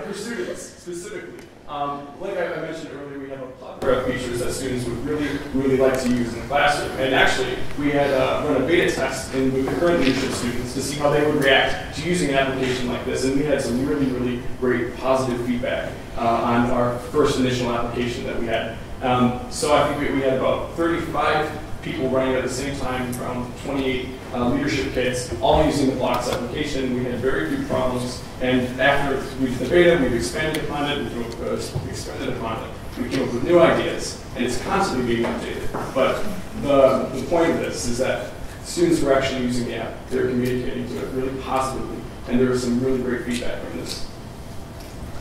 For students, specifically, like I mentioned earlier, we have a plethora of features that students would really like to use in the classroom. And actually, we had run a beta test with the current leadership students to see how they would react to using an application like this. And we had some really great positive feedback on our first initial application that we had. So I think we had about 35 people running at the same time, around 28 leadership kids, all using the Blocks application. We had very few problems, and after we did the beta, we've expanded upon it, we came up with new ideas, and it's constantly being updated. But the point of this is that students were actually using the app, they're communicating to it really positively, and there was some really great feedback from this.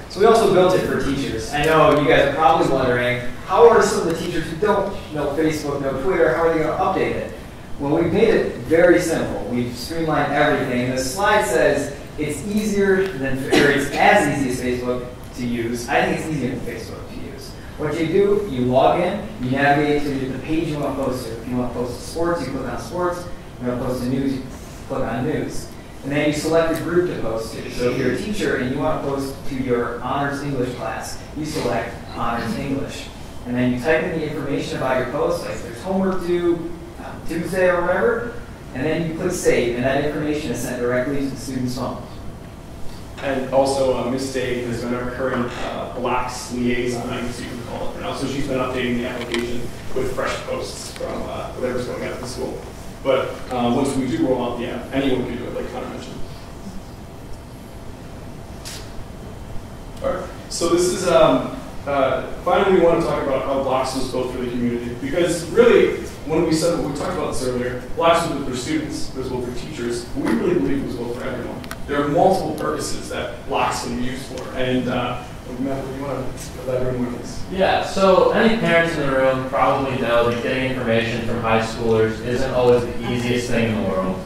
So we also built it for teachers. I know you guys are probably wondering, how are some of the teachers who don't know Facebook, know Twitter, how are they going to update it? Well, we've made it very simple. We've streamlined everything. The slide says it's easier than, or it's as easy as Facebook to use. I think it's easier than Facebook to use. What you do, you log in, you navigate to the page you want to post to. If you want to post to sports, you click on sports. If you want to post to news, you click on news. And then you select a group to post to. So if you're a teacher and you want to post to your honors English class, you select honors English. And then you type in the information about your post, like there's homework due Tuesday or whatever, and then you click save, and that information is sent directly to the student's phone. And also, Ms. Day has been our current Blocks liaison, I guess you can call it for now. So she's been updating the application with fresh posts from whatever's going on at the school. But once we do roll out the app, anyone can do it, like Connor mentioned. All right, so this is, finally we want to talk about how Blocks was built for the community. Because really, when we talked about this earlier, Blocks was built for students, it was built for teachers. We really believe it was built for everyone. There are multiple purposes that Blocks can be used for. And Matt, do you want to elaborate more on this? Yeah, so any parents in the room probably know that getting information from high schoolers isn't always the easiest thing in the world.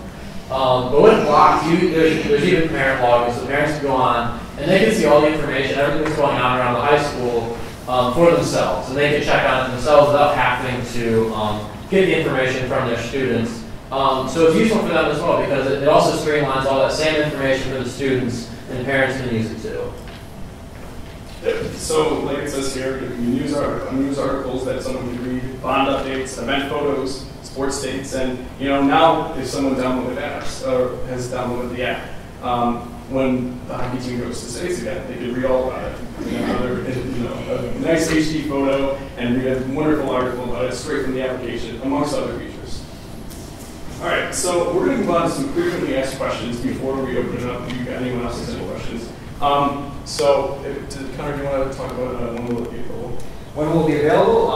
But with Blocks, there's even parent login, so parents can go on and they can see all the information, everything that's going on around the high school for themselves. And they can check on it themselves without having to get the information from their students. So it's useful for them as well because it also streamlines all that same information for the students and parents can use it too. So, like it says here, there can be news articles that someone can read, bond updates, event photos, sports dates, and now if someone downloaded apps or has downloaded the app, when the hockey team goes to states again, they can read all about it. A nice HD photo and read a wonderful article about it straight from the application, amongst other features. All right, so we're going to move on to some frequently asked questions before we open it up to anyone else has any questions. So, Connor, do you want to talk about when will it be available? When will it be available?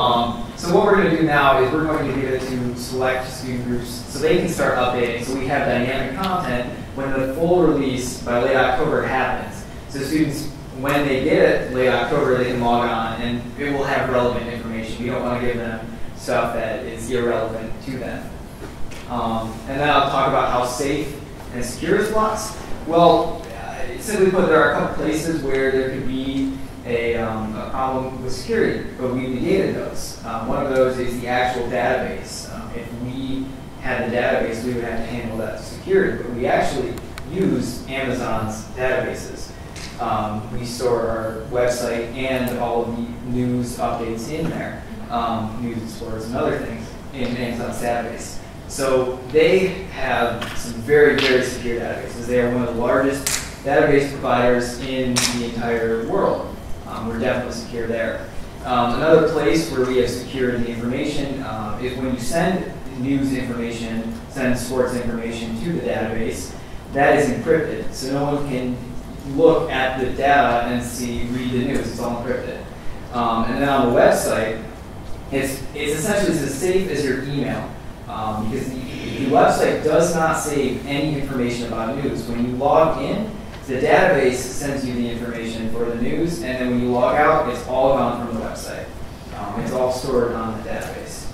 So what we're going to do now is we're going to give it to select student groups so they can start updating. So we have dynamic content when the full release by late October happens. So students, when they get it late October, they can log on and it will have relevant information. We don't want to give them stuff that is irrelevant to them. And then I'll talk about how safe and secure is blocks. Well, simply put, there are a couple places where there could be a problem with security, but we negated those. One of those is the actual database. If we had the database, we would have to handle that security, but we actually use Amazon's databases. We store our website and all of the news updates in there, news explorers and other things in Amazon's database. So they have some very, very secure databases. They are one of the largest database providers in the entire world. We're definitely secure there. Another place where we have secured the information is when you send news information, send sports information to the database, that is encrypted. So no one can look at the data and read the news. It's all encrypted. And then on the website, it's essentially as safe as your email. Because the website does not save any information about news. When you log in, the database sends you the information for the news, and then when you log out, it's all gone from the website. It's all stored on the database.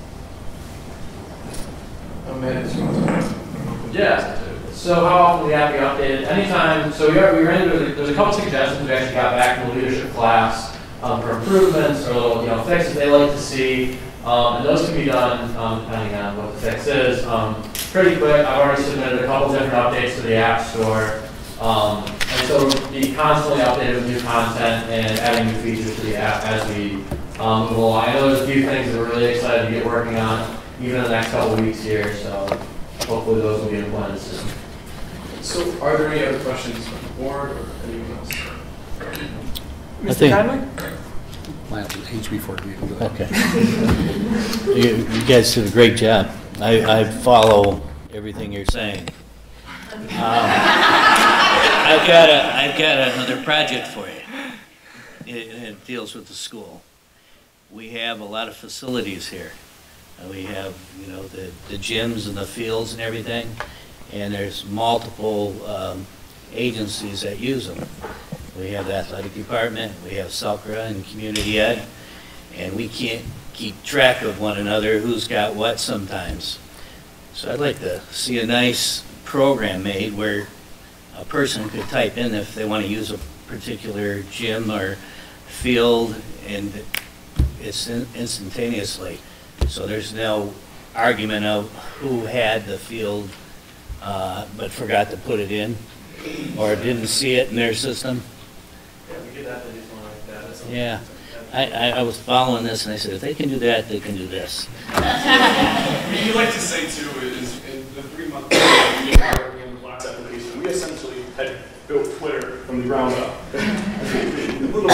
Yeah. So how often do we have to be updated? Anytime. So we ran into, there's a couple suggestions we actually got back from the leadership class for improvements or little fixes they like to see. And those can be done depending on what the fix is. Pretty quick. I've already submitted a couple different updates to the App Store. And so we'll be constantly updated with new content and adding new features to the app as we move along. I know there's a few things that we're really excited to get working on even in the next couple of weeks here. So hopefully those will be implemented soon. So are there any other questions from the board or anyone else? Mr. Conley? Okay. You guys did a great job. I follow everything you're saying. I've got another project for you. It deals with the school. We have a lot of facilities here. We have, the gyms and the fields and everything, and there's multiple agencies that use them. We have the athletic department, we have shahc and community ed, and we can't keep track of one another who's got what sometimes. So I'd like to see a nice program made where a person could type in if they want to use a particular gym or field, and it's instantaneously. So there's no argument of who had the field but forgot to put it in or didn't see it in their system. Yeah, we get that like that. Yeah, I was following this and I said, if they can do that, they can do this. What you like to say too is in the 3-month period we did working on the Blocks application, we essentially had built Twitter from the ground up. A little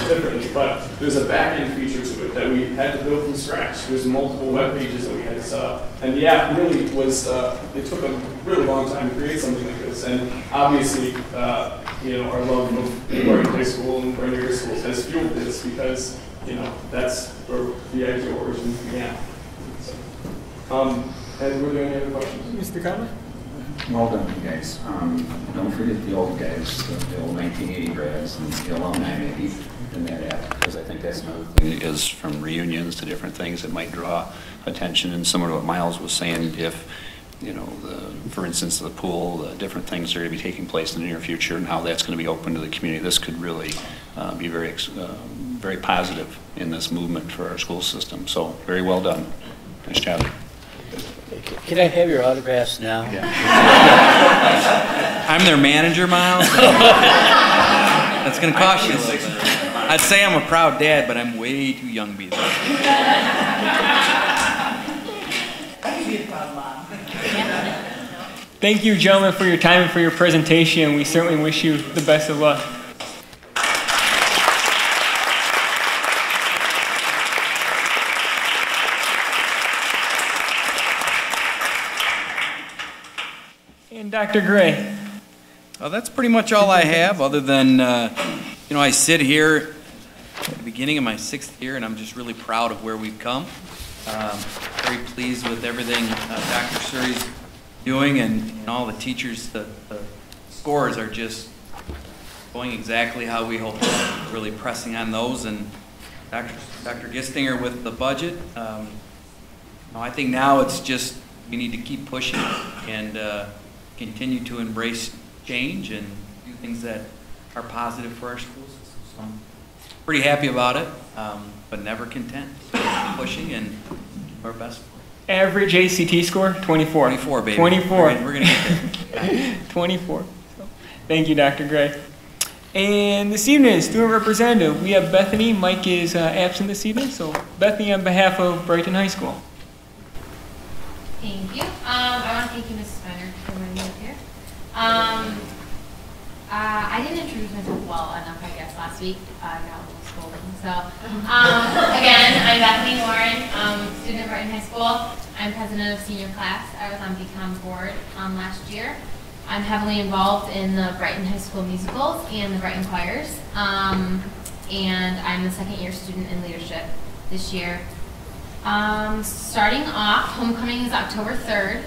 differently, but there's a back-end feature to it that we had to build from scratch. There's multiple web pages that we had to set up. And the app really was, it took a really long time to create something like this. And obviously, our love of Brighton High School and Brighton Area Schools has fueled this because, that's where the idea origin began. So, and were there any other questions? Mr. Conley? Well done, you guys. Don't forget the old guys, the old 1980 grads and the alumni maybe in that app, because I think that's another thing. Is from reunions to different things that might draw attention, and similar to what Miles was saying, if for instance, the pool, the different things that are going to be taking place in the near future and how that's going to be open to the community, this could really be very positive in this movement for our school system. So very well done. Nice job. Can I have your autographs now? Yeah. I'm their manager, Miles. That's going to cost you a little bit. I'd say I'm a proud dad, but I'm way too young to be there. Thank you, gentlemen, for your time and for your presentation. We certainly wish you the best of luck. And Dr. Gray. Well, that's pretty much all I have, other than, I sit here at the beginning of my 6th year, and I'm just really proud of where we've come. Very pleased with everything Dr. Suri's doing, and all the teachers. The scores are just going exactly how we hoped. Really pressing on those, and Dr. Gistinger with the budget. No, I think now it's just, we need to keep pushing and continue to embrace change and do things that are positive for our schools. So I'm pretty happy about it, but never content. So keep pushing and do our best. Average ACT score, 24. 24, baby. 24. We're going to get there. 24. So, thank you, Dr. Gray. And this evening, student representative, we have Bethany. Mike is absent this evening, so Bethany on behalf of Brighton High School. Thank you. I want to thank you, Mrs. Steiner, for bringing me up here. I didn't introduce myself well enough, I guess, last week. I got a little scolding. So, again, I'm Bethany Warren, student at Brighton High School. I'm president of senior class. I was on BCOM board last year. I'm heavily involved in the Brighton High School musicals and the Brighton choirs. And I'm the second year student in leadership this year. Starting off, homecoming is October 3rd,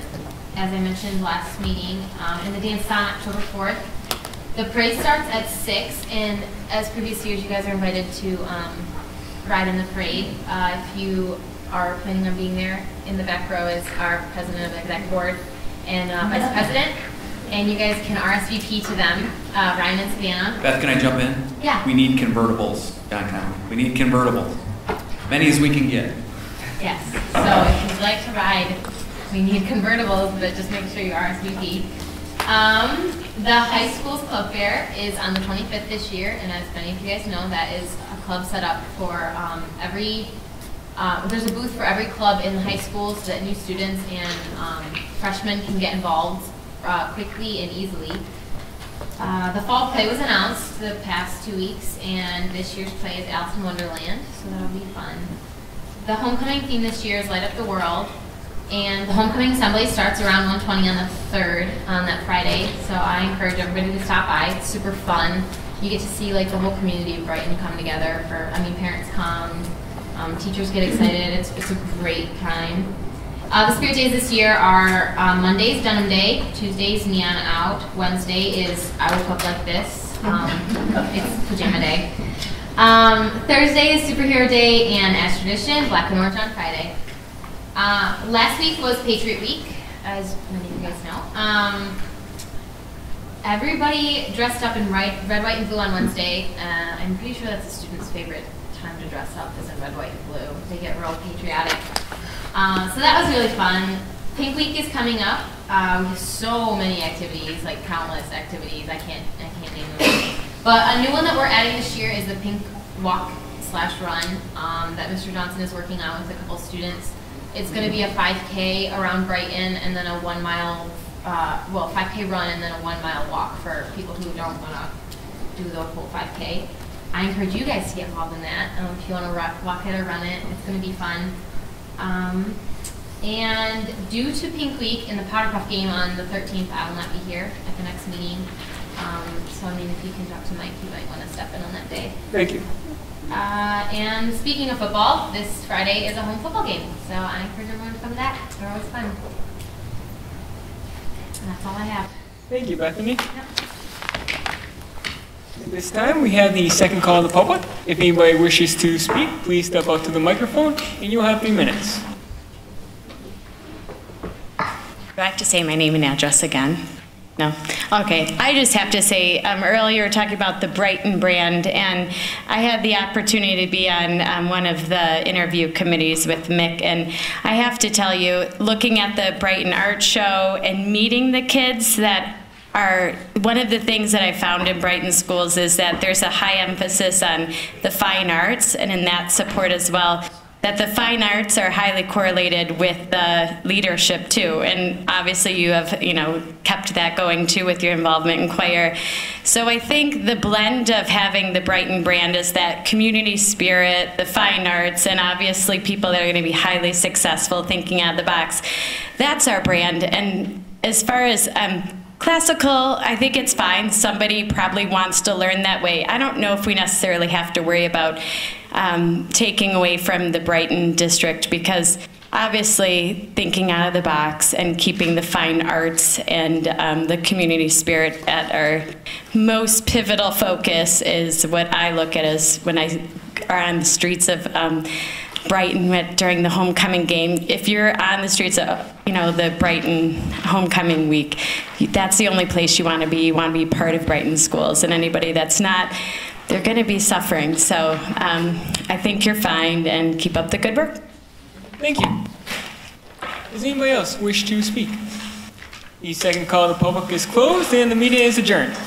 as I mentioned last meeting, and the dance is on October 4th. The parade starts at 6, and as previous years, you guys are invited to ride in the parade. If you are planning on being there, in the back row is our president of the exec board and vice president, and you guys can RSVP to them, Ryan and Savannah. Beth, can I jump in? Yeah. We need convertibles downtown. We need convertibles. Many as we can get. Yes, so if you'd like to ride, we need convertibles, but just make sure you RSVP. The high school's club fair is on the 25th this year, and as many of you guys know, that is a club set up for there's a booth for every club in the high school so that new students and freshmen can get involved quickly and easily. The fall play was announced the past 2 weeks, and this year's play is Alice in Wonderland, so that'll be fun. The homecoming theme this year is Light Up the World, and the homecoming assembly starts around 1:20 on the 3rd, on that Friday, so I encourage everybody to stop by. It's super fun. You get to see like the whole community of Brighton come together parents come, teachers get excited. It's a great time. The spirit days this year are Monday's Denim Day, Tuesday's Neon Out, Wednesday is I Woke Up Like This, it's Pajama Day. Thursday is Superhero Day, and as tradition, Black and Orange on Friday. Last week was Patriot Week, as many of you guys know. Everybody dressed up in red, white, and blue on Wednesday. I'm pretty sure that's the students' favorite time to dress up, is in red, white, and blue. They get real patriotic. So that was really fun. Pink Week is coming up. We have so many activities, like countless activities. I can't name them. But a new one that we're adding this year is the Pink Walk/Run that Mr. Johnson is working on with a couple students. It's going to be a 5K around Brighton, and then a 1 mile, 5K run, and then a 1 mile walk for people who don't want to do the whole 5K. I encourage you guys to get involved in that. If you want to walk it or run it, it's going to be fun. And due to Pink Week and the Powder Puff game on the 13th, I will not be here at the next meeting. So I mean, if you can talk to Mike, you might want to step in on that day. Thank you. And speaking of football, this Friday is a home football game, so I encourage everyone to come to that. They're always fun. And that's all I have. Thank you, Bethany. At this time, we have the second call of the public. If anybody wishes to speak, please step up to the microphone, and you'll have 3 minutes. Do I have to say my name and address again? No? Okay. I just have to say, earlier talking about the Brighton brand, and I had the opportunity to be on one of the interview committees with Mick, and I have to tell you, looking at the Brighton Art Show and meeting the kids that are, one of the things that I found in Brighton schools is that there's a high emphasis on the fine arts, and in that support as well, that the fine arts are highly correlated with the leadership too. And obviously you have, kept that going too with your involvement in choir. So I think the blend of having the Brighton brand is that community spirit, the fine arts, and obviously people that are gonna be highly successful, thinking out of the box. That's our brand. And as far as classical, I think it's fine. Somebody probably wants to learn that way. I don't know if we necessarily have to worry about taking away from the Brighton district, because obviously thinking out of the box and keeping the fine arts and the community spirit at our most pivotal focus is what I look at as when I are on the streets of Brighton during the homecoming game. If you're on the streets of, the Brighton homecoming week, that's the only place you want to be. You want to be part of Brighton schools, and anybody that's not, they're going to be suffering. So I think you're fine, and keep up the good work. Thank you. Does anybody else wish to speak? The second call of the public is closed, and the meeting is adjourned.